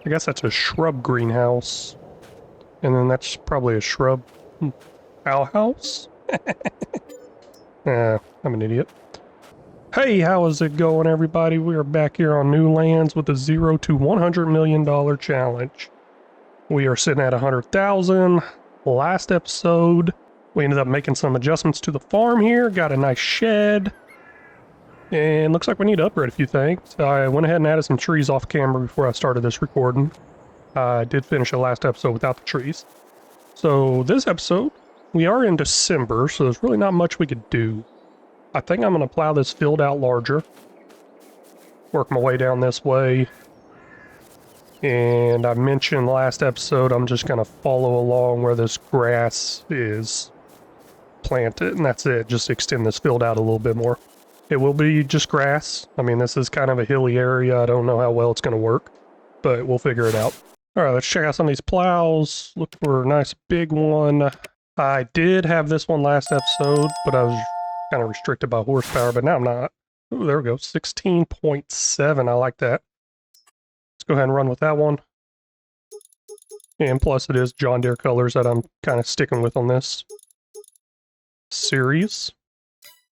I guess that's a shrub greenhouse. And then that's probably a shrub outhouse? I'm an idiot. Hey, how is it going, everybody? We are back here on New Lands with a $0 to $100 million challenge. We are sitting at 100,000. Last episode, we ended up making some adjustments to the farm here. Got a nice shed. And looks like we need to upgrade a few things. I went ahead and added some trees off camera before I started this recording. I did finish the last episode without the trees. So this episode, we are in December, so there's really not much we could do. I think I'm going to plow this field out larger. Work my way down this way. And I mentioned last episode, I'm just going to follow along where this grass is planted, and that's it. Just extend this field out a little bit more. It will be just grass. I mean, this is kind of a hilly area. I don't know how well it's going to work, but we'll figure it out. All right, let's check out some of these plows. Look for a nice big one. I did have this one last episode, but I was kind of restricted by horsepower, but now I'm not. Oh, there we go. 16.7. I like that. Let's go ahead and run with that one. And plus it is John Deere colors that I'm kind of sticking with on this series.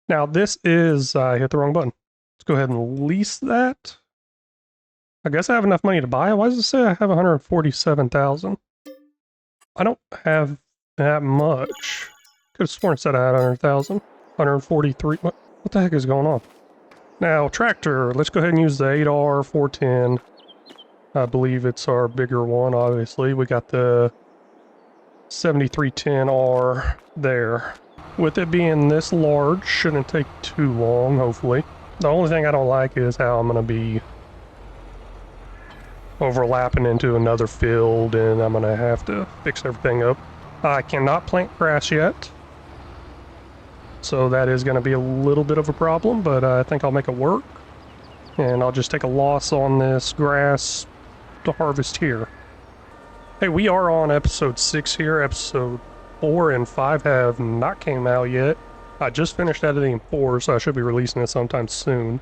Now this is, I hit the wrong button. Let's go ahead and lease that. I guess I have enough money to buy it. Why does it say I have 147,000? I don't have that much. Could have sworn it said I had 100,000. 143. What the heck is going on? Now, tractor. Let's go ahead and use the 8R 410. I believe it's our bigger one, obviously. We got the 7310R there. With it being this large, shouldn't take too long, hopefully. The only thing I don't like is how I'm going to be overlapping into another field, and I'm going to have to fix everything up. I cannot plant grass yet, so that is going to be a little bit of a problem, but I think I'll make it work. And I'll just take a loss on this grass to harvest here. Hey, we are on episode 6 here. Episode 4 and 5 have not came out yet. I just finished editing 4, so I should be releasing it sometime soon.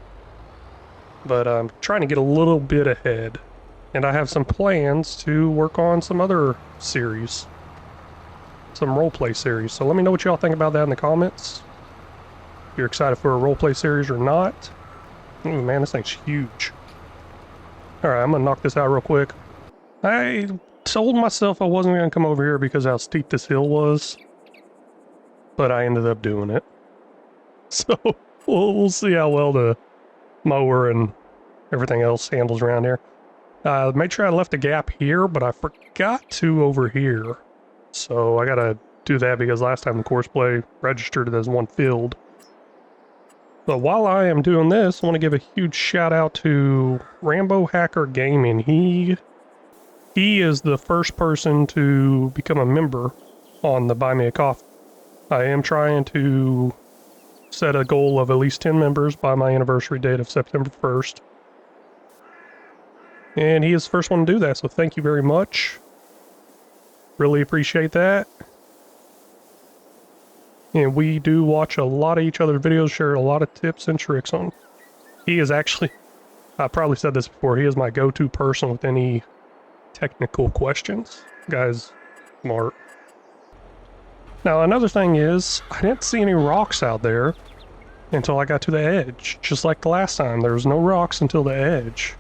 But I'm trying to get a little bit ahead. And I have some plans to work on some other series. Some roleplay series. So let me know what y'all think about that in the comments. If you're excited for a roleplay series or not. Ooh, man, this thing's huge. Alright, I'm gonna knock this out real quick. I told myself I wasn't gonna come over here because of how steep this hill was. But I ended up doing it. So, we'll see how well the mower and everything else handles around here. Made sure I left a gap here, but I forgot to over here. So I gotta do that because last time the course play registered it as one field. But while I am doing this, I want to give a huge shout out to Rambo Hacker Gaming. He is the first person to become a member on the Buy Me a Coffee. I am trying to set a goal of at least 10 members by my anniversary date of September 1st. And he is the first one to do that, so thank you very much. Really appreciate that. And we do watch a lot of each other's videos, share a lot of tips and tricks on. He is actually, I probably said this before, he is my go-to person with any technical questions. Guy's smart. Now another thing is, I didn't see any rocks out there until I got to the edge. Just like the last time, there was no rocks until the edge.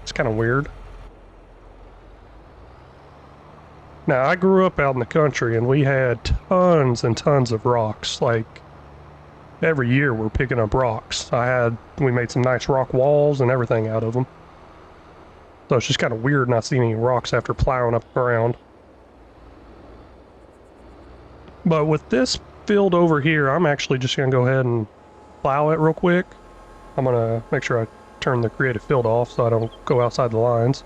It's kind of weird. Now, I grew up out in the country, and we had tons and tons of rocks. Like, every year we're picking up rocks. We made some nice rock walls and everything out of them. So it's just kind of weird not seeing any rocks after plowing up the ground. But with this field over here, I'm actually just going to go ahead and plow it real quick. I'm going to make sure I turn the creative field off so I don't go outside the lines.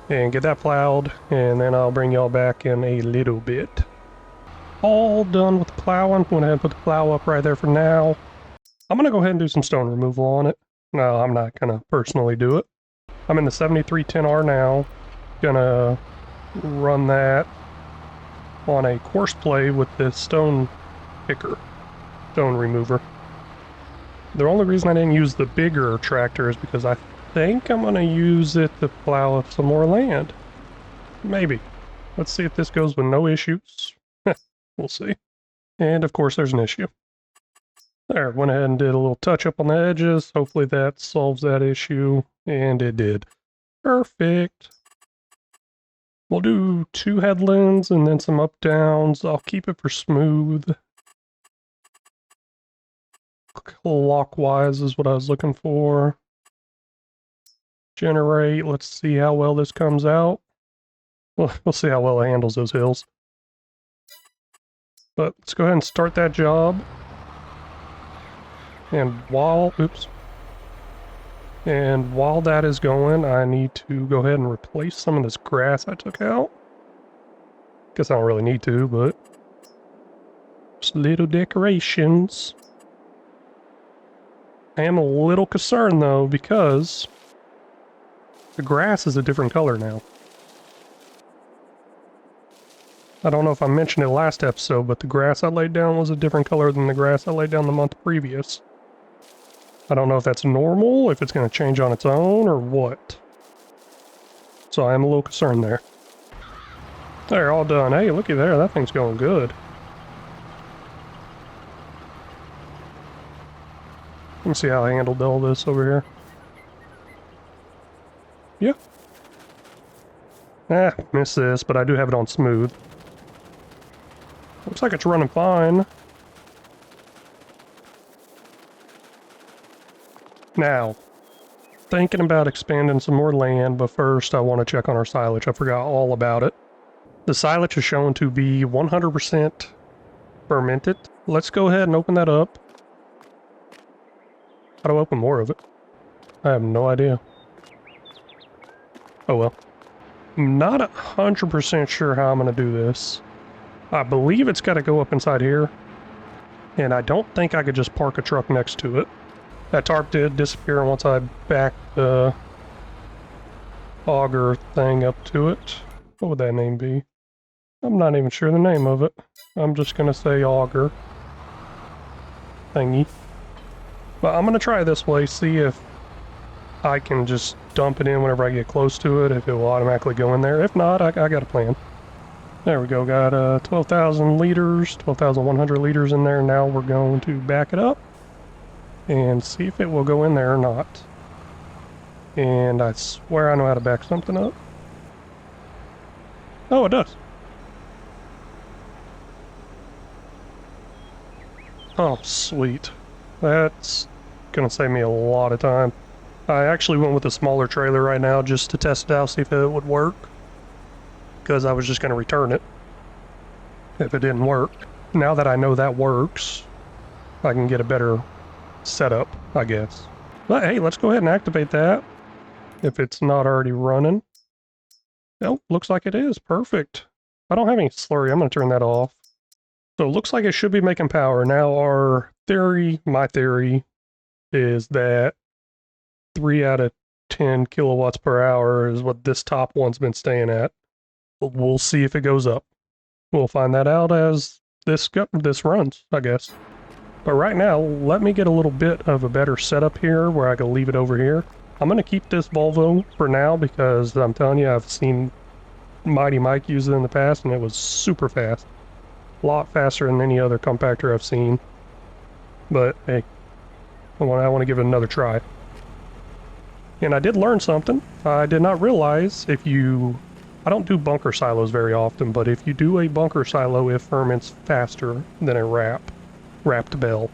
And get that plowed, and then I'll bring y'all back in a little bit. All done with the plowing. Went ahead and put the plow up right there for now. I'm going to go ahead and do some stone removal on it. No, I'm not going to personally do it. I'm in the 7310R now. Gonna run that on a course play with this stone picker, stone remover. The only reason I didn't use the bigger tractor is because I think I'm gonna use it to plow up some more land. Maybe. Let's see if this goes with no issues. We'll see. And of course there's an issue. There, went ahead and did a little touch up on the edges. Hopefully that solves that issue. And it did. Perfect. We'll do 2 headlands and then some up downs. I'll keep it for smooth. Clockwise is what I was looking for. Generate. Let's see how well this comes out. Well, we'll see how well it handles those hills. But let's go ahead and start that job. And while that is going, I need to go ahead and replace some of this grass I took out. Guess I don't really need to, but just little decorations. I am a little concerned though, because the grass is a different color now. I don't know if I mentioned it last episode, but the grass I laid down was a different color than the grass I laid down the month previous. I don't know if that's normal, if it's going to change on its own, or what. So I am a little concerned there. They're all done. Hey, looky there, that thing's going good. Let me see how I handled all this over here. Yeah. Missed this, but I do have it on smooth. Looks like it's running fine. Now, thinking about expanding some more land, but first I want to check on our silage. I forgot all about it. The silage is shown to be 100% fermented. Let's go ahead and open that up. How do I open more of it? I have no idea. Oh well. I'm not 100% sure how I'm going to do this. I believe it's got to go up inside here. And I don't think I could just park a truck next to it. That tarp did disappear once I backed the auger thing up to it. What would that name be? I'm not even sure the name of it. I'm just going to say auger thingy. But I'm going to try this way, see if I can just dump it in whenever I get close to it, if it will automatically go in there. If not, I got a plan. There we go, got 12,000 liters, 12,100 liters in there. Now we're going to back it up and see if it will go in there or not. And I swear I know how to back something up. Oh, it does. Oh, sweet. That's gonna save me a lot of time. I actually went with a smaller trailer right now just to test it out, see if it would work. Because I was just gonna return it if it didn't work. Now that I know that works, I can get a better setup, I guess. But hey, let's go ahead and activate that if it's not already running. Oh, looks like it is. Perfect. I don't have any slurry. I'm going to turn that off. So it looks like it should be making power. Now our theory, my theory, is that 3 out of 10 kilowatts per hour is what this top one's been staying at. But we'll see if it goes up. We'll find that out as this runs, I guess. But right now, let me get a little bit of a better setup here where I can leave it over here. I'm going to keep this Volvo for now because I'm telling you, I've seen Mighty Mike use it in the past and it was super fast. A lot faster than any other compactor I've seen. But hey, I want to give it another try. And I did learn something. I did not realize I don't do bunker silos very often, but if you do a bunker silo, it ferments faster than a wrapped bell.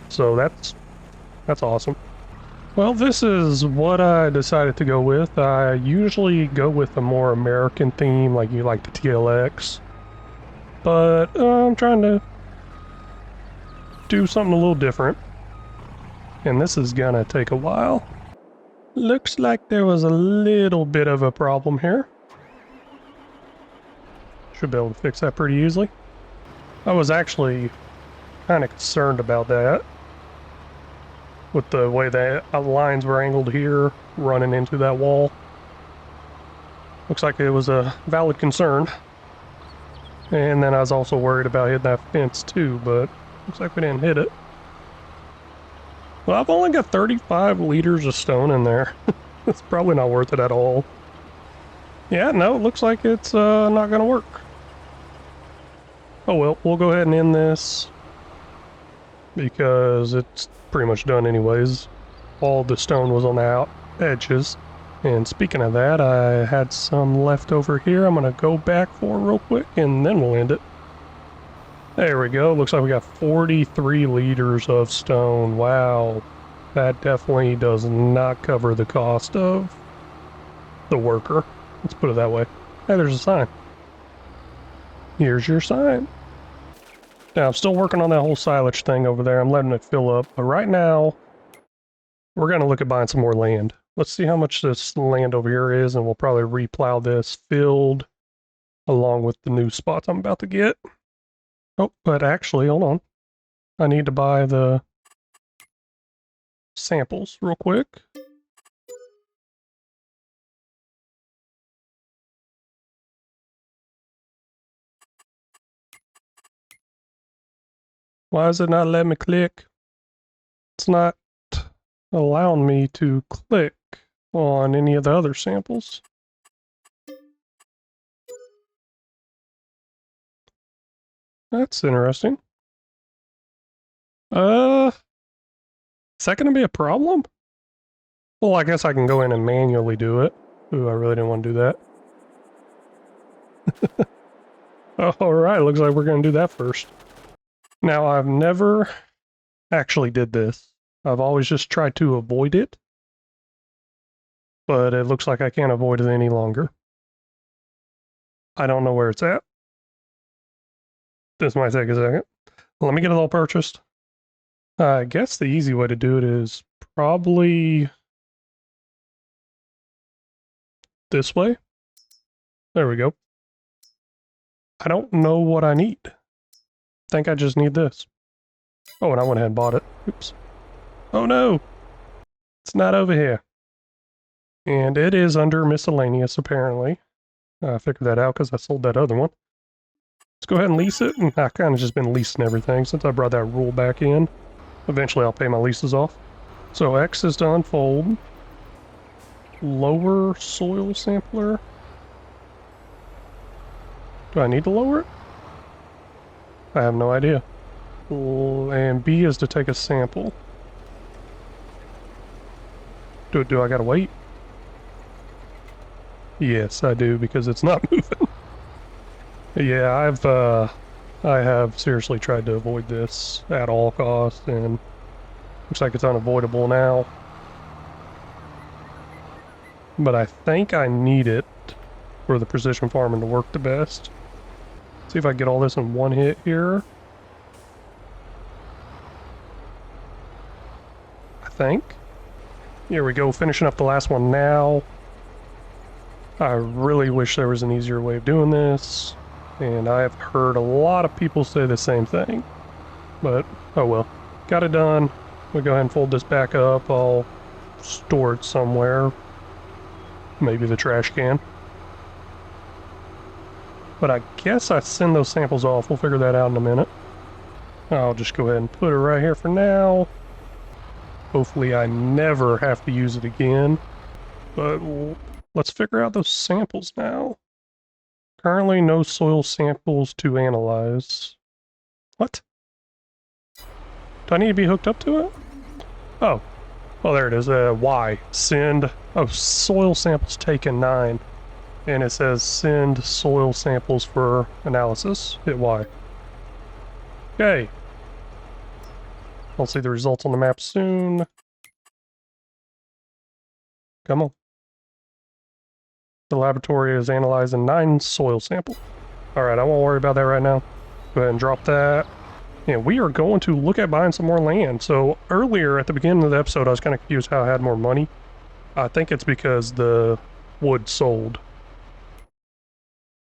So that's awesome. Well, this is what I decided to go with. I usually go with a more American theme, like you like the TLX. But I'm trying to do something a little different. And this is gonna take a while. Looks like there was a little bit of a problem here. Should be able to fix that pretty easily. I was actually kind of concerned about that, with the way the lines were angled here, running into that wall. Looks like it was a valid concern. And then I was also worried about hitting that fence too, but looks like we didn't hit it. Well, I've only got 35 liters of stone in there. It's probably not worth it at all. Yeah, no, it looks like it's not gonna work. Oh well, we'll go ahead and end this because it's pretty much done anyways. All the stone was on the out edges. And speaking of that, I had some left over here. I'm gonna go back for real quick and then we'll end it. There we go. Looks like we got 43 liters of stone. Wow. That definitely does not cover the cost of the worker. Let's put it that way. Hey, there's a sign. Here's your sign. Now, I'm still working on that whole silage thing over there. I'm letting it fill up. But right now, we're going to look at buying some more land. Let's see how much this land over here is, and we'll probably replow this field along with the new spots I'm about to get. Oh, but actually, hold on. I need to buy the samples real quick. Why is it not letting me click? It's not allowing me to click on any of the other samples. That's interesting. Is that going to be a problem? Well, I guess I can go in and manually do it. Ooh, I really didn't want to do that. Alright, looks like we're going to do that first. Now, I've never actually did this. I've always just tried to avoid it. But it looks like I can't avoid it any longer. I don't know where it's at. This might take a second. Let me get it all purchased. I guess the easy way to do it is probably this way. There we go. I don't know what I need. I think I just need this. Oh, and I went ahead and bought it. Oops. Oh no! It's not over here. And it is under miscellaneous, apparently. I figured that out because I sold that other one. Let's go ahead and lease it. And I've kind of just been leasing everything since I brought that rule back in. Eventually I'll pay my leases off. So X is to unfold. Lower soil sampler. Do I need to lower it? I have no idea. And B is to take a sample. Do I gotta wait? Yes, I do, because it's not moving. Yeah, I have seriously tried to avoid this at all costs, and looks like it's unavoidable now. But I think I need it for the precision farming to work the best. See if I can get all this in one hit here. I think. Here we go, finishing up the last one now. I really wish there was an easier way of doing this, and I have heard a lot of people say the same thing. But, oh well. Got it done. We'll go ahead and fold this back up. I'll store it somewhere. Maybe the trash can. But I guess I send those samples off. We'll figure that out in a minute. I'll just go ahead and put it right here for now. Hopefully I never have to use it again. But let's figure out those samples now. Currently no soil samples to analyze. What? Do I need to be hooked up to it? Oh. Oh, there it is. Y. Send. Oh, soil samples taken 9. And it says send soil samples for analysis. Hit Y. Okay. I'll see the results on the map soon. Come on. The laboratory is analyzing 9 soil samples. Alright, I won't worry about that right now. Go ahead and drop that. And we are going to look at buying some more land. So earlier at the beginning of the episode, I was kind of confused how I had more money. I think it's because the wood sold.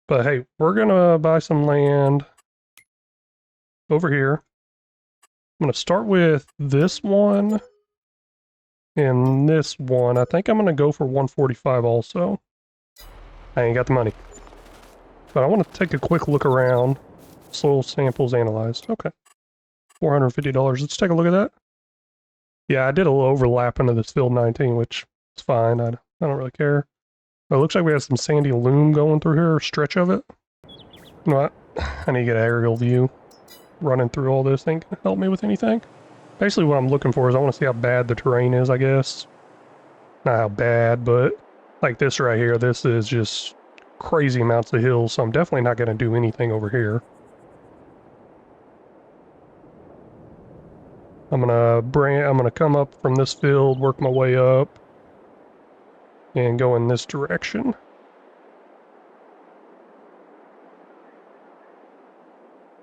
But hey, we're going to buy some land over here. I'm going to start with this one and this one. I think I'm going to go for 145 also. I ain't got the money. But I want to take a quick look around. Soil samples analyzed. Okay. $450. Let's take a look at that. Yeah, I did a little overlap into this field 19, which is fine. I don't really care. But it looks like we have some sandy loam going through here, a stretch of it. You know what? I need to get an aerial view. Running through all this ain't gonna help me with anything. Basically what I'm looking for is I want to see how bad the terrain is, I guess. Not how bad, but like this right here, this is just crazy amounts of hills, so I'm definitely not going to do anything over here. I'm gonna come up from this field, work my way up, and go in this direction.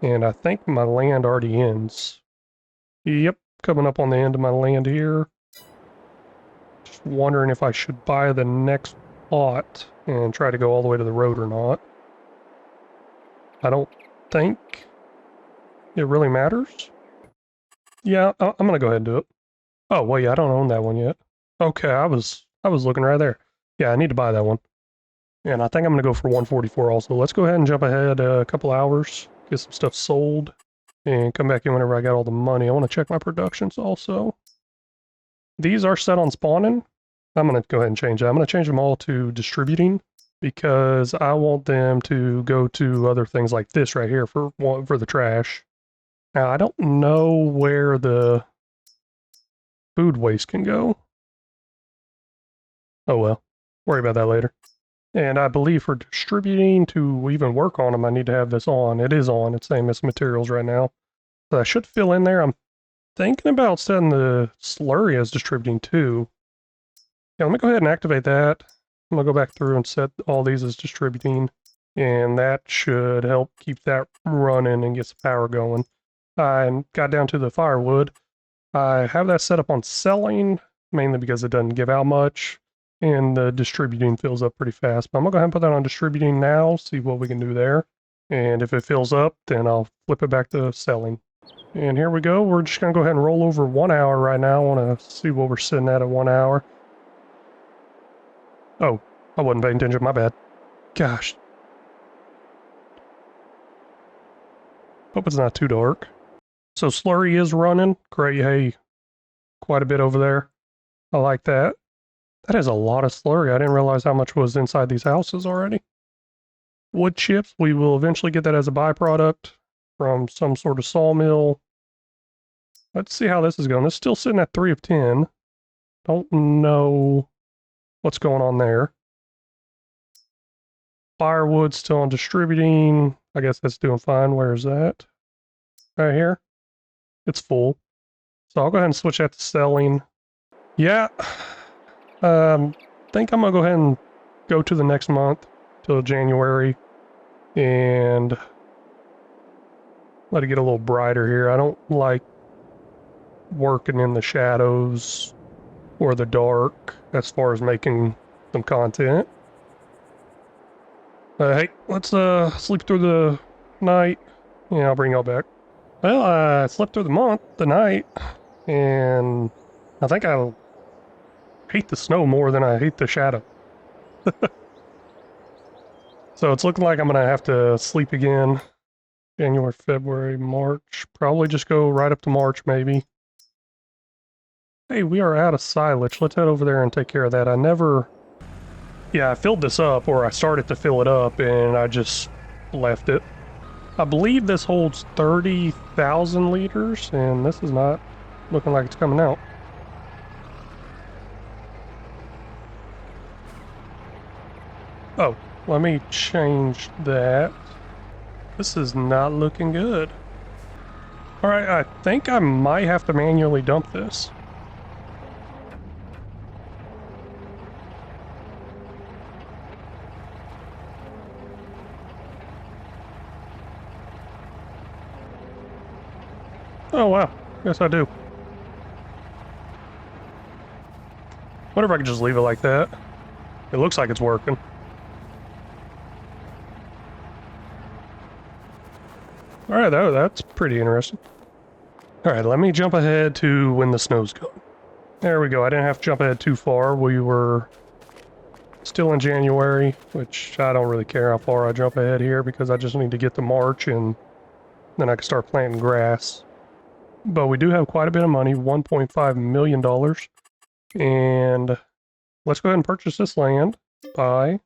And I think my land already ends. Yep, coming up on the end of my land here. Just wondering if I should buy the next plot and try to go all the way to the road or not. I don't think it really matters. Yeah, I'm gonna go ahead and do it. Oh, wait, I don't own that one yet. Okay, I was looking right there. Yeah, I need to buy that one. And I think I'm gonna go for 144 also. Let's go ahead and jump ahead a couple hours, get some stuff sold, and come back in whenever I got all the money. I want to check my productions also. These are set on spawning. I'm gonna go ahead and change that. I'm gonna change them all to distributing because I want them to go to other things like this right here for the trash. Now, I don't know where the food waste can go. Oh well, worry about that later. And I believe for distributing to even work on them, I need to have this on. It is on. It's saying missing materials right now. So I should fill in there. I'm thinking about setting the slurry as distributing too. Yeah, let me go ahead and activate that. I'm going to go back through and set all these as distributing. And that should help keep that running and get some power going. I got down to the firewood. I have that set up on selling, mainly because it doesn't give out much. And the distributing fills up pretty fast. But I'm going to go ahead and put that on distributing now, see what we can do there. And if it fills up, then I'll flip it back to selling. And here we go. We're just going to go ahead and roll over 1 hour right now. I want to see what we're sitting at 1 hour. Oh, I wasn't paying attention. My bad. Gosh. Hope it's not too dark. So slurry is running. Great. Hey, quite a bit over there. I like that. That is a lot of slurry. I didn't realize how much was inside these houses already. Wood chips, we will eventually get that as a byproduct from some sort of sawmill. Let's see how this is going. This is still sitting at 3 of 10. Don't know what's going on there. Firewood still on distributing. I guess that's doing fine. Where is that? Right here. It's full. So I'll go ahead and switch that to selling. Yeah. Think I'm gonna go ahead and go to the next month till January and let it get a little brighter here. I don't like working in the shadows or the dark as far as making some content. Hey, let's sleep through the night. Yeah, I'll bring y'all back. Well, I slept through the night, and I think I hate the snow more than I hate the shadow. So it's looking like I'm gonna have to sleep again. January, February, March. Probably just go right up to March, maybe. Hey, we are out of silage. Let's head over there and take care of that. Yeah, I filled this up, or I started to fill it up, and I just left it. I believe this holds 30,000 liters, and this is not looking like it's coming out. Oh, let me change that. This is not looking good. Alright, I think I might have to manually dump this. Oh wow, yes I do. Wonder if I could just leave it like that. It looks like it's working. Alright, that's pretty interesting. Alright, let me jump ahead to when the snow's gone. There we go, I didn't have to jump ahead too far. We were still in January, which I don't really care how far I jump ahead here because I just need to get to March and then I can start planting grass. But we do have quite a bit of money, $1.5 million. And let's go ahead and purchase this land. Buy.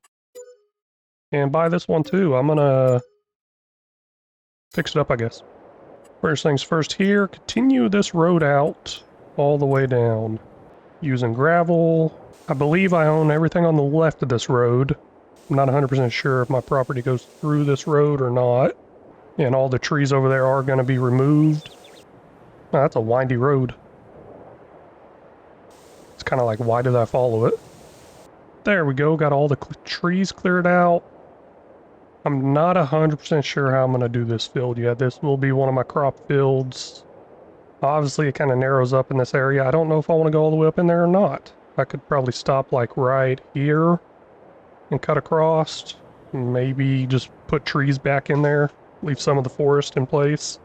And buy this one too. I'm gonna fix it up, I guess. First things first here, continue this road out all the way down. Using gravel. I believe I own everything on the left of this road. I'm not 100% sure if my property goes through this road or not. And all the trees over there are going to be removed. Oh, that's a windy road. It's kind of like, why did I follow it? There we go, got all the trees cleared out. I'm not 100% sure how I'm going to do this field yet. This will be one of my crop fields. Obviously, it kind of narrows up in this area. I don't know if I want to go all the way up in there or not. I could probably stop like right here and cut across. Maybe just put trees back in there. Leave some of the forest in place.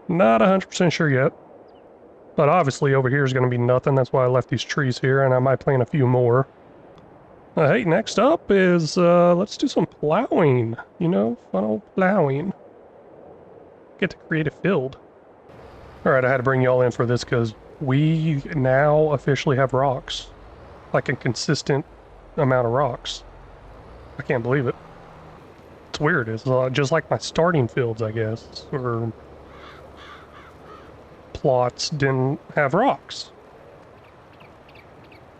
Not 100% sure yet. But obviously over here is going to be nothing. That's why I left these trees here, and I might plant a few more. Hey, next up is, let's do some plowing. You know, fun old plowing. Get to create a field. Alright, I had to bring y'all in for this because we now officially have rocks. Like a consistent amount of rocks. I can't believe it. It's weird. It's just like my starting fields, I guess. Or plots didn't have rocks.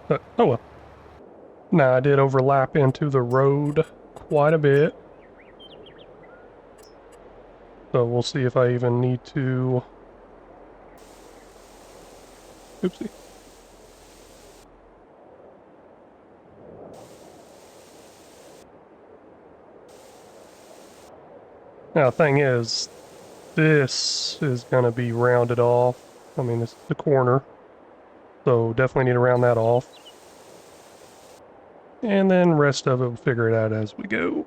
But, oh well. Now, I did overlap into the road quite a bit. So we'll see if I even need to... Oopsie. Now, the thing is, this is going to be rounded off. I mean, this is the corner. So definitely need to round that off. And then rest of it, we'll figure it out as we go.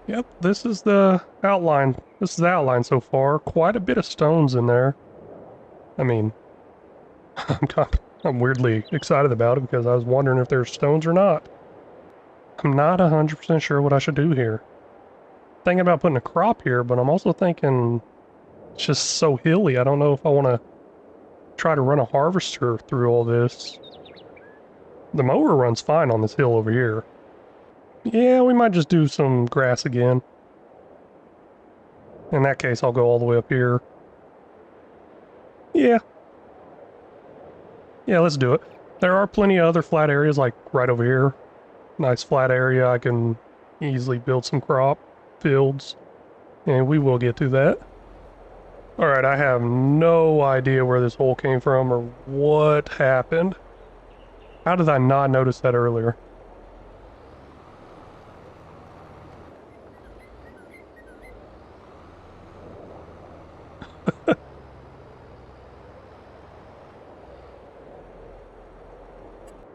Yep, this is the outline. This is the outline so far. Quite a bit of stones in there. I mean, I'm weirdly excited about it because I was wondering if there's stones or not. I'm not 100% sure what I should do here. Thinking about putting a crop here, but I'm also thinking it's just so hilly. I don't know if I want to try to run a harvester through all this. The mower runs fine on this hill over here. Yeah, we might just do some grass again. In that case, I'll go all the way up here. Yeah. Yeah, let's do it. There are plenty of other flat areas, like right over here. Nice flat area. I can easily build some crop fields. And we will get to that. Alright, I have no idea where this hole came from or what happened. How did I not notice that earlier?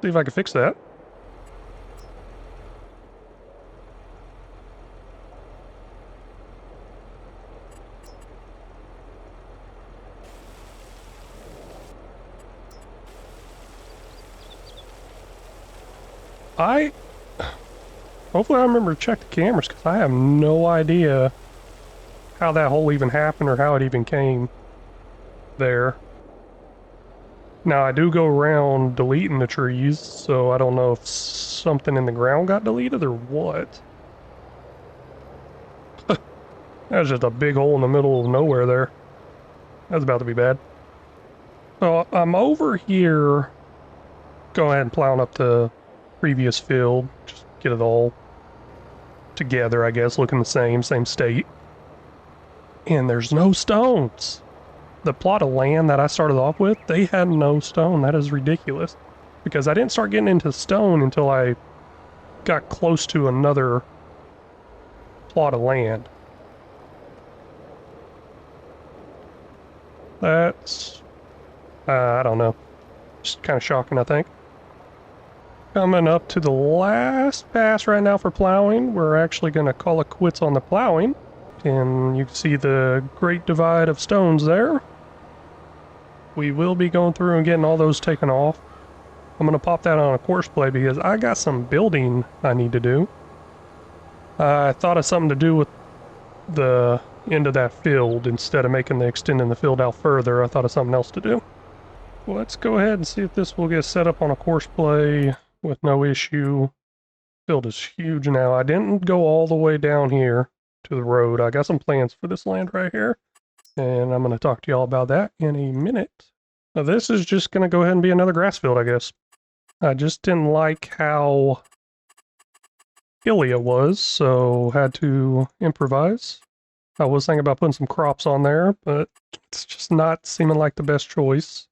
See if I can fix that. Hopefully I remember to check the cameras because I have no idea how that hole even happened or how it even came there. Now I do go around deleting the trees, so I don't know if something in the ground got deleted or what. That was just a big hole in the middle of nowhere there. That's about to be bad. So I'm over here. Go ahead and plow up the previous field. Just get it all together, I guess, looking the same state. And there's no stones. The plot of land that I started off with, they had no stone. That is ridiculous. Because I didn't start getting into stone until I got close to another plot of land. That's... I don't know. Just kind of shocking, I think. Coming up to the last pass right now for plowing. We're actually going to call it quits on the plowing. And you can see the great divide of stones there. We will be going through and getting all those taken off. I'm going to pop that on a course play because I got some building I need to do. I thought of something to do with the into that field instead of extending the field out further. I thought of something else to do. Well, let's go ahead and see if this will get set up on a course play with no issue. Field is huge now. I didn't go all the way down here to the road. I got some plans for this land right here, and I'm going to talk to y'all about that in a minute. Now, this is just going to go ahead and be another grass field, I guess. I just didn't like how hilly it was, so had to improvise. I was thinking about putting some crops on there, but it's just not seeming like the best choice.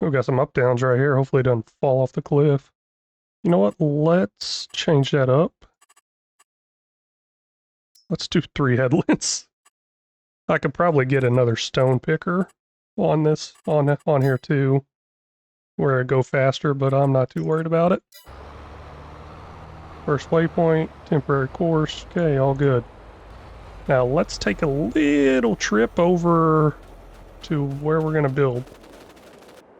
We've got some up downs right here. Hopefully it doesn't fall off the cliff. You know what? Let's change that up. Let's do 3 headlands. I could probably get another stone picker on this, on here too, where it go faster, but I'm not too worried about it. First waypoint, temporary course. Okay, all good. Now let's take a little trip over to where we're going to build.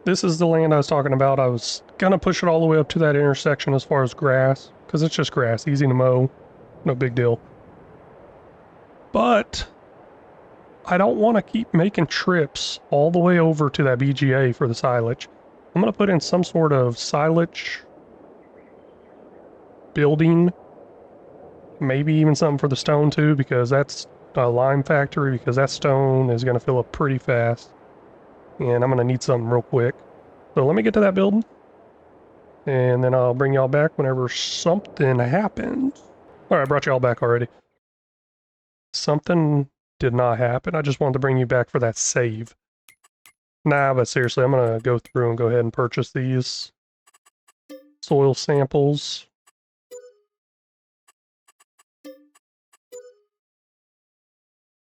This is the land I was talking about. I was going to push it all the way up to that intersection as far as grass, because it's just grass, easy to mow, no big deal. But I don't want to keep making trips all the way over to that BGA for the silage. I'm going to put in some sort of silage building, maybe even something for the stone too, because that's a lime factory, because that stone is going to fill up pretty fast. And I'm going to need something real quick. So let me get to that building, and then I'll bring y'all back whenever something happens. All right, I brought y'all back already. Something did not happen. I just wanted to bring you back for that save. Nah, but seriously, I'm going to go through and go ahead and purchase these soil samples.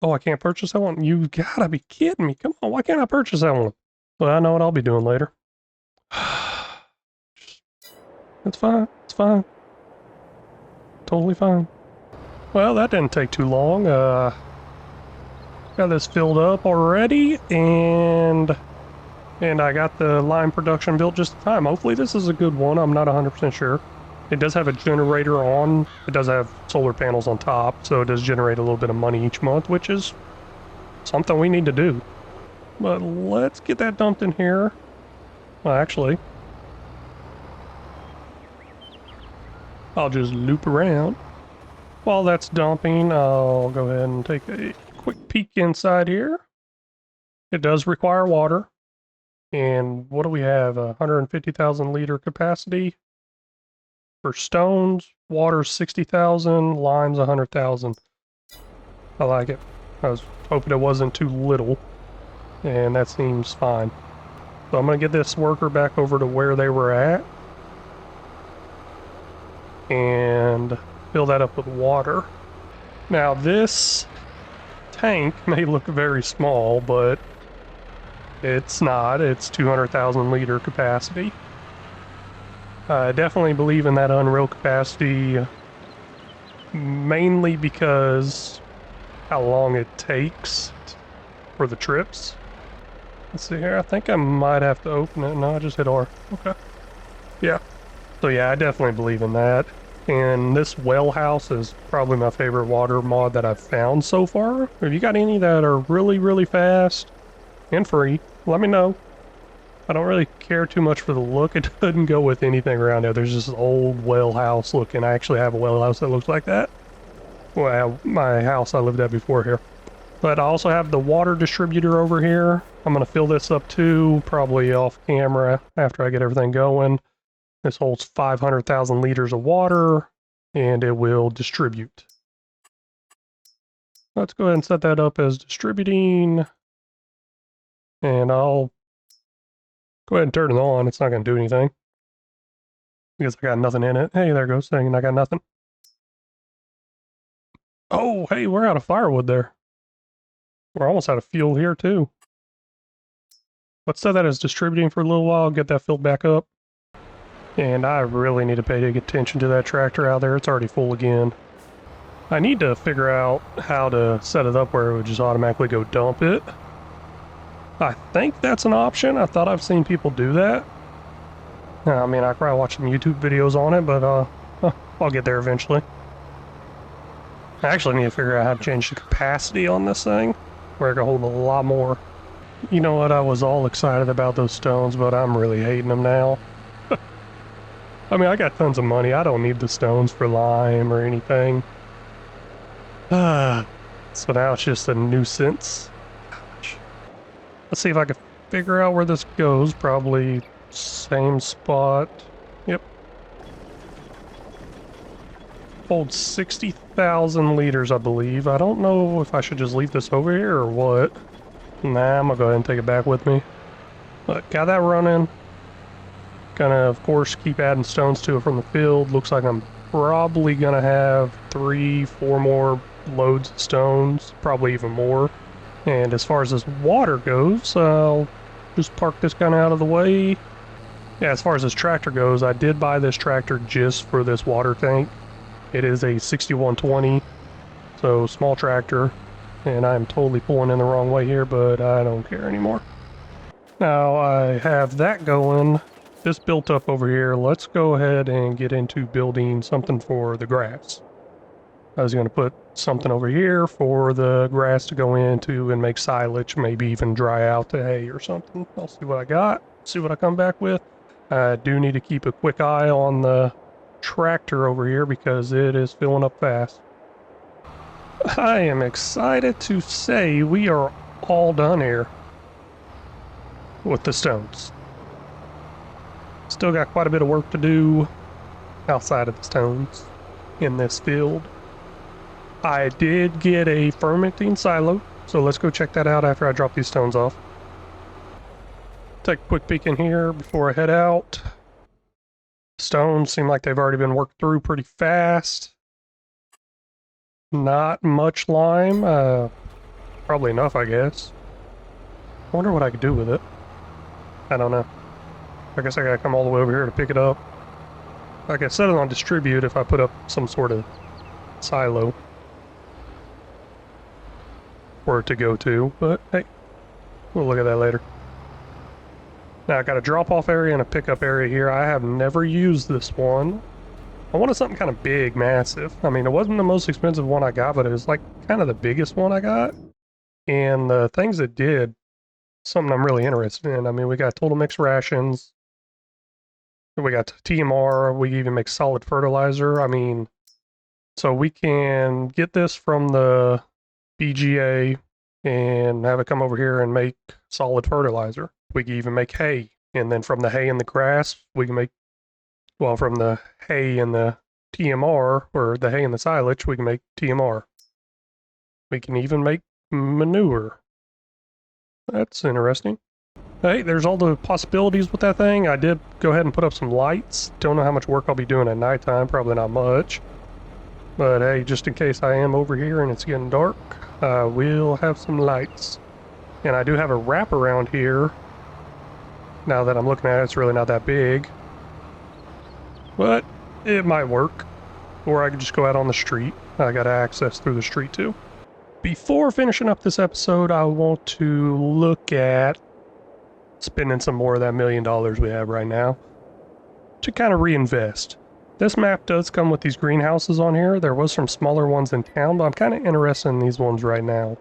Oh, I can't purchase that one? You gotta be kidding me. Come on, why can't I purchase that one? Well, I know what I'll be doing later. It's fine. It's fine. Totally fine. Well, that didn't take too long. Got this filled up already, and I got the lime production built just in time. Hopefully this is a good one. I'm not 100% sure. It does have a generator on. It does have solar panels on top, so it does generate a little bit of money each month, which is something we need to do. But let's get that dumped in here. Well, actually, I'll just loop around. While that's dumping, I'll go ahead and take a quick peek inside here. It does require water. And what do we have? 150,000 liter capacity. For stones, water 60,000, limes 100,000. I like it. I was hoping it wasn't too little, and that seems fine. So I'm going to get this worker back over to where they were at, and fill that up with water. Now this tank may look very small, but it's not. It's 200,000 liter capacity. I definitely believe in that unreal capacity, mainly because how long it takes for the trips. Let's see here, I think I might have to open it. No, I just hit R. Okay. Yeah. So yeah, I definitely believe in that. And this well house is probably my favorite water mod that I've found so far. If you got any that are really, really fast and free, let me know. I don't really care too much for the look. It doesn't go with anything around there. There's this old well house looking. I actually have a well house that looks like that. Well, my house I lived at before here. But I also have the water distributor over here. I'm going to fill this up too, probably off camera after I get everything going. This holds 500,000 liters of water, and it will distribute. Let's go ahead and set that up as distributing. And I'll go ahead and turn it on. It's not going to do anything because I got nothing in it. Hey, there goes saying I got nothing. Oh, hey, we're out of firewood there. We're almost out of fuel here too. Let's set that as distributing for a little while, get that filled back up. And I really need to pay attention to that tractor out there. It's already full again. I need to figure out how to set it up where it would just automatically go dump it. I think that's an option. I thought I've seen people do that. I mean, I probably watch some YouTube videos on it, but I'll get there eventually. I actually need to figure out how to change the capacity on this thing, where it can hold a lot more. You know what, I was all excited about those stones, but I'm really hating them now. I mean, I got tons of money. I don't need the stones for lime or anything. So now it's just a nuisance. Ouch. Let's see if I can figure out where this goes. Probably same spot. Yep. Holds 60,000 liters, I believe. I don't know if I should just leave this over here or what. Nah, I'm gonna go ahead and take it back with me. But got that running. Gonna, of course, keep adding stones to it from the field. Looks like I'm probably gonna have 3-4 more loads of stones, probably even more. And as far as this water goes, I'll just park this kind of out of the way. Yeah, as far as this tractor goes, I did buy this tractor just for this water tank. It is a 6120, so small tractor, and I'm totally pulling in the wrong way here, but I don't care anymore. Now I have that going, this built up over here. Let's go ahead and get into building something for the grass. I was going to put something over here for the grass to go into and make silage, maybe even dry out the hay or something. I'll see what I got, see what I come back with. I do need to keep a quick eye on the tractor over here because it is filling up fast. I am excited to say we are all done here with the stones. Still got quite a bit of work to do outside of the stones in this field. I did get a fermenting silo, so let's go check that out after I drop these stones off. Take a quick peek in here before I head out. Stones seem like they've already been worked through pretty fast. Not much lime, probably enough, I guess. I wonder what I could do with it. I don't know. I guess I gotta come all the way over here to pick it up. Like I set it on distribute if I put up some sort of silo for it to go to, but hey, we'll look at that later. Now I got a drop-off area and a pickup area here. I have never used this one. I wanted something kind of big, massive. I mean, it wasn't the most expensive one I got, but it was like kind of the biggest one I got. And the things it did, something I'm really interested in. I mean, we got total mixed rations. We got TMR. We even make solid fertilizer. I mean, so we can get this from the BGA and have it come over here and make solid fertilizer. We can even make hay. And then from the hay and the grass, we can make, well, from the hay and the TMR, or the hay and the silage, we can make TMR. We can even make manure. That's interesting. Hey, there's all the possibilities with that thing. I did go ahead and put up some lights. Don't know how much work I'll be doing at nighttime, probably not much. But hey, just in case I am over here and it's getting dark, I will have some lights. And I do have a wrap around here. Now that I'm looking at it, it's really not that big. But it might work. Or I could just go out on the street. I got access through the street too. Before finishing up this episode, I want to look at spending some more of that $1 million we have right now to kind of reinvest. This map does come with these greenhouses on here. There was some smaller ones in town, but I'm kind of interested in these ones right now.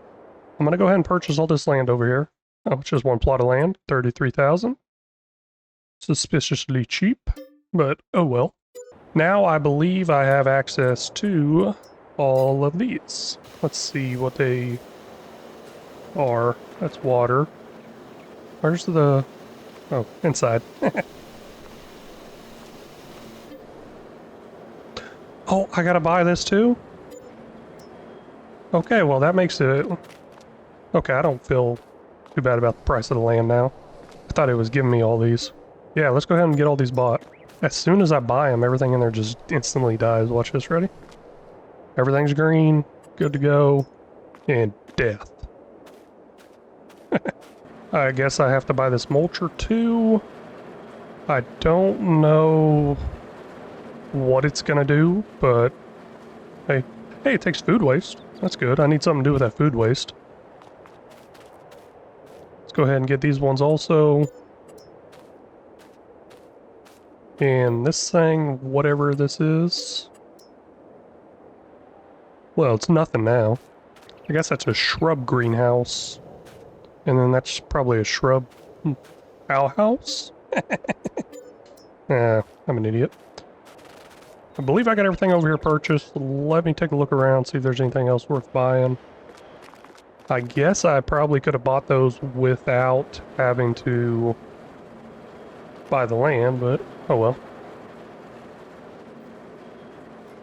I'm going to go ahead and purchase all this land over here. Oh, it's just one plot of land, 33,000. Suspiciously cheap, but oh well. Now I believe I have access to all of these. Let's see what they are. That's water. Where's the... oh, inside. Oh, I gotta buy this too? Okay, well that makes it... okay, I don't feel too bad about the price of the land now. I thought it was giving me all these. Yeah, let's go ahead and get all these bought. As soon as I buy them, everything in there just instantly dies. Watch this, ready? Everything's green, good to go, and death. I guess I have to buy this mulcher too. I don't know what it's gonna do, but hey, it takes food waste. That's good. I need something to do with that food waste. Let's go ahead and get these ones also. And this thing, whatever this is, Well, it's nothing now. I guess that's a shrub greenhouse. And then that's probably a shrub outhouse? I'm an idiot. I believe I got everything over here purchased. Let me take a look around, see if there's anything else worth buying. I guess I probably could have bought those without having to buy the land, but oh well.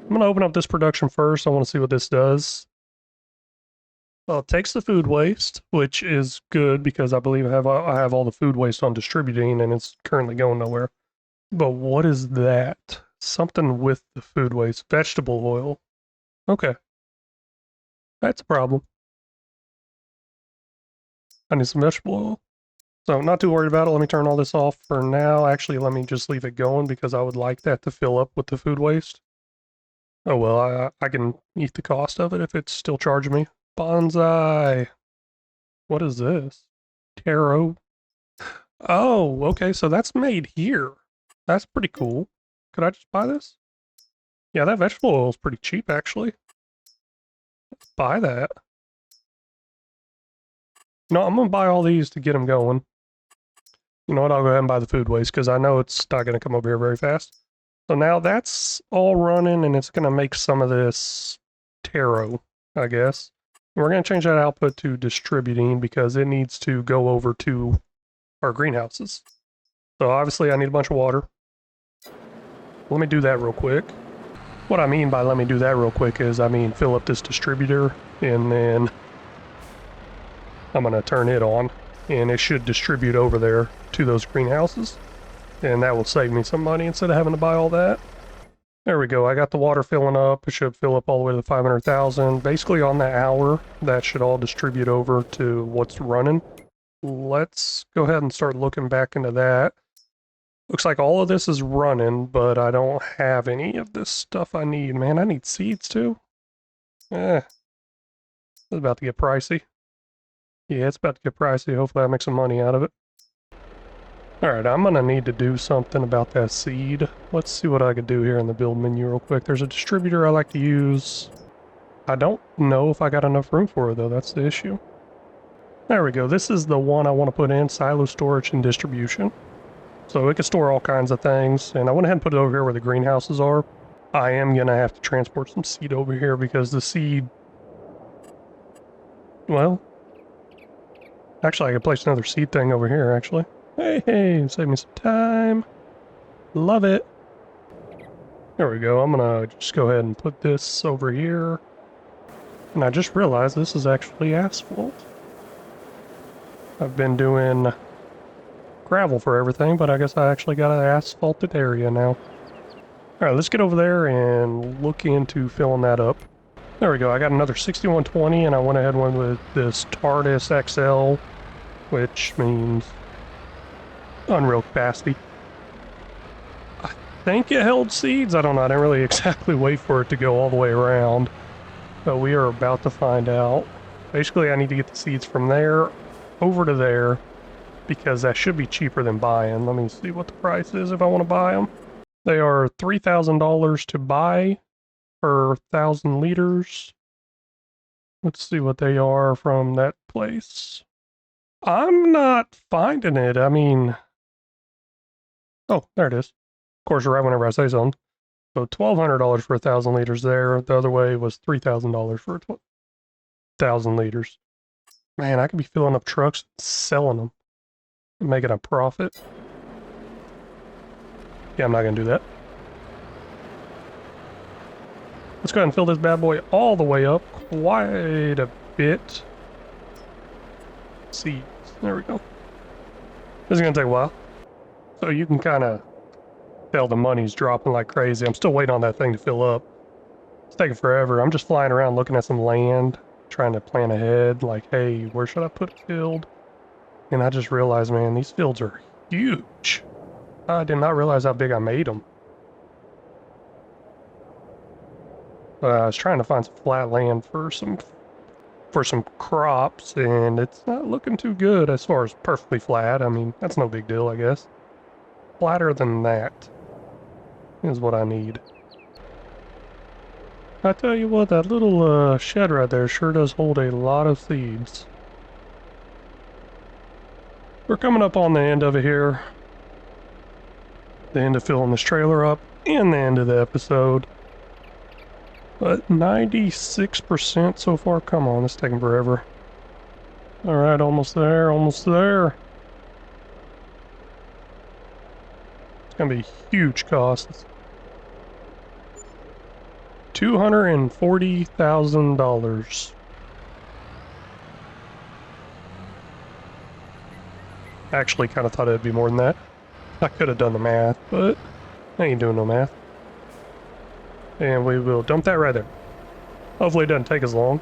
I'm going to open up this production first. I want to see what this does. Well, it takes the food waste, which is good because I believe I have all the food waste on distributing and it's currently going nowhere. But what is that? Something with the food waste. Vegetable oil. Okay. That's a problem. I need some vegetable oil. So not too worried about it. Let me turn all this off for now. Actually, let me just leave it going because I would like that to fill up with the food waste. Oh well, I can eat the cost of it if it's still charging me. Bonsai. What is this? Taro. Oh, okay, so that's made here. That's pretty cool. Could I just buy this? Yeah, that vegetable oil is pretty cheap, actually. Let's buy that. No, I'm going to buy all these to get them going. You know what? I'll go ahead and buy the food waste because I know it's not going to come over here very fast. So now that's all running and it's going to make some of this taro, I guess. And we're going to change that output to distributing because it needs to go over to our greenhouses. So obviously I need a bunch of water. Let me do that real quick. What I mean by let me do that real quick is I mean fill up this distributor and then I'm going to turn it on and it should distribute over there to those greenhouses. And that will save me some money instead of having to buy all that. There we go. I got the water filling up. It should fill up all the way to the 500,000. Basically on the hour, that should all distribute over to what's running. Let's go ahead and start looking back into that. Looks like all of this is running, but I don't have any of this stuff I need. Man, I need seeds too. It's about to get pricey. Yeah, it's about to get pricey. Hopefully I make some money out of it. Alright, I'm gonna need to do something about that seed. Let's see what I could do here in the build menu real quick. There's a distributor I like to use. I don't know if I got enough room for it though, that's the issue. There we go, this is the one I want to put in, silo storage and distribution. So it can store all kinds of things, and I went ahead and put it over here where the greenhouses are. I am gonna have to transport some seed over here because the seed... Well... Actually, I could place another seed thing over here, actually. Hey, save me some time. Love it. There we go. I'm gonna just go ahead and put this over here. And I just realized this is actually asphalt. I've been doing gravel for everything, but I guess I actually got an asphalted area now. Alright, let's get over there and look into filling that up. There we go. I got another 6120 and I went ahead and went with this TARDIS XL, which means unreal capacity. I think it held seeds. I don't know. I didn't really exactly wait for it to go all the way around. But we are about to find out. Basically, I need to get the seeds from there over to there because that should be cheaper than buying. Let me see what the price is if I want to buy them. They are $3,000 to buy per 1,000 liters. Let's see what they are from that place. I'm not finding it. I mean... Oh, there it is. Of course, right whenever I say something. So $1,200 for 1,000 liters there. The other way was $3,000 for 1,000 liters. Man, I could be filling up trucks and selling them and making a profit. Yeah, I'm not going to do that. Let's go ahead and fill this bad boy all the way up. Quite a bit. Seeds. There we go. This is going to take a while. So you can kind of tell the money's dropping like crazy. I'm still waiting on that thing to fill up. It's taking forever. I'm just flying around looking at some land, trying to plan ahead. Like, hey, where should I put a field? And I just realized, man, these fields are huge. I did not realize how big I made them. I was trying to find some flat land for some crops, and it's not looking too good as far as perfectly flat. I mean, that's no big deal, I guess. Flatter than that is what I need. I tell you what, that little shed right there sure does hold a lot of seeds. We're coming up on the end of it here. The end of filling this trailer up and the end of the episode. But 96% so far. Come on, it's taking forever. Alright, almost there, almost there. It's gonna be huge costs. $240,000. Actually, kind of thought it'd be more than that. I could have done the math, but I ain't doing no math. And we will dump that right there. Hopefully it doesn't take as long.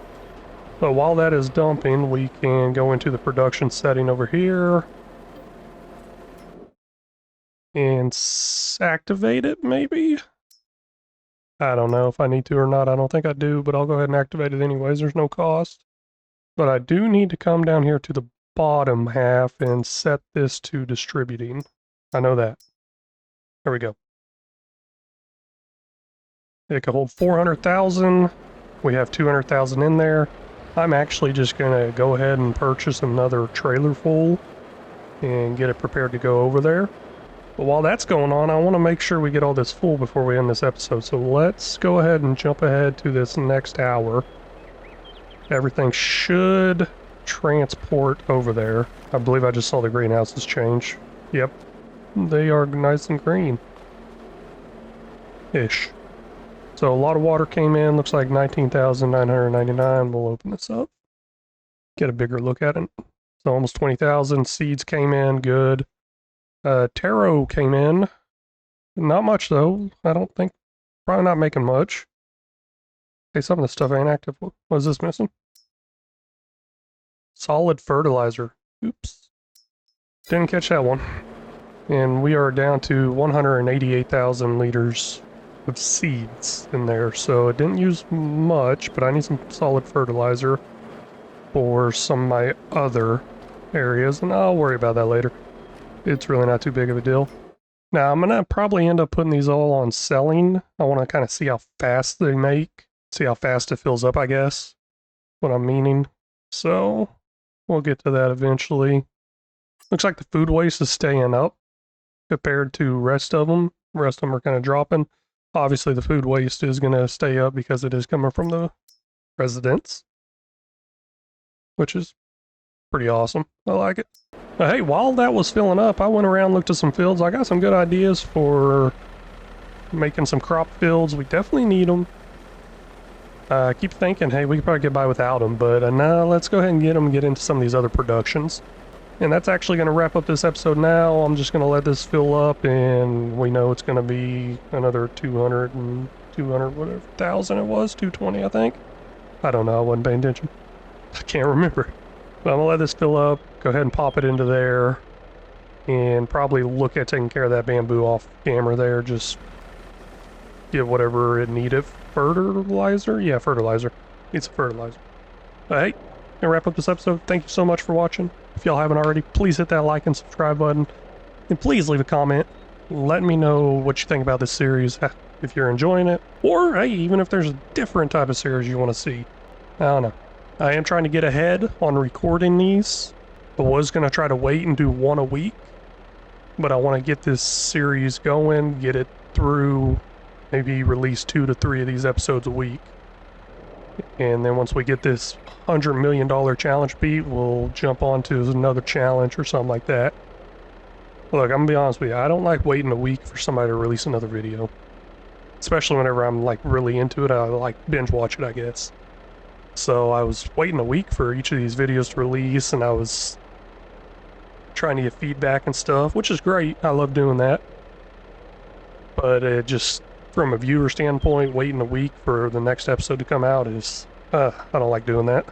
But while that is dumping, we can go into the production setting over here. And activate it, maybe? I don't know if I need to or not. I don't think I do, but I'll go ahead and activate it anyways. There's no cost. But I do need to come down here to the bottom half and set this to distributing. I know that. There we go. It can hold 400,000. We have 200,000 in there. I'm actually just going to go ahead and purchase another trailer full and get it prepared to go over there. But while that's going on, I want to make sure we get all this full before we end this episode. So let's go ahead and jump ahead to this next hour. Everything should transport over there. I believe I just saw the greenhouses change. Yep, they are nice and green. Ish. So a lot of water came in. Looks like 19,999. We'll open this up. Get a bigger look at it. So almost 20,000. Seeds came in. Good. Taro came in. Not much though. I don't think. Probably not making much. Hey, some of the stuff ain't active. What is this missing? Solid fertilizer. Oops. Didn't catch that one. And we are down to 188,000 liters of seeds in there. So it didn't use much, but I need some solid fertilizer for some of my other areas, and I'll worry about that later. It's really not too big of a deal. Now, I'm going to probably end up putting these all on selling. I want to kind of see how fast they make. See how fast it fills up, I guess. What I'm meaning. So, we'll get to that eventually. Looks like the food waste is staying up compared to rest of them. The rest of them are kind of dropping. Obviously, the food waste is going to stay up because it is coming from the residents. Which is pretty awesome. I like it. Hey, while that was filling up, I went around, looked at some fields. I got some good ideas for making some crop fields. We definitely need them. I keep thinking, hey, we could probably get by without them, but no, let's go ahead and get them and get into some of these other productions. And that's actually going to wrap up this episode now. I'm just going to let this fill up, and we know it's going to be another 200 whatever thousand it was, 220, I think. I don't know, I wasn't paying attention. I can't remember. But I'm going to let this fill up, go ahead and pop it into there, and probably look at taking care of that bamboo off camera there, just get whatever it needed. Fertilizer? Yeah, fertilizer. Needs some fertilizer. Hey, gonna wrap up this episode. Thank you so much for watching. If y'all haven't already, please hit that like and subscribe button. And please leave a comment. Let me know what you think about this series, if you're enjoying it. Or, hey, even if there's a different type of series you want to see. I don't know. I am trying to get ahead on recording these. I was going to try to wait and do one a week. But I want to get this series going, get it through, maybe release 2 to 3 of these episodes a week. And then once we get this $100 million challenge beat, we'll jump on to another challenge or something like that. Look, I'm going to be honest with you, I don't like waiting a week for somebody to release another video. Especially whenever I'm like really into it, I like binge watch it, I guess. So I was waiting a week for each of these videos to release, and I was trying to get feedback and stuff, which is great. I love doing that. But it just, from a viewer standpoint, waiting a week for the next episode to come out is, I don't like doing that.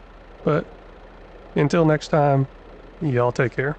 But until next time, y'all take care.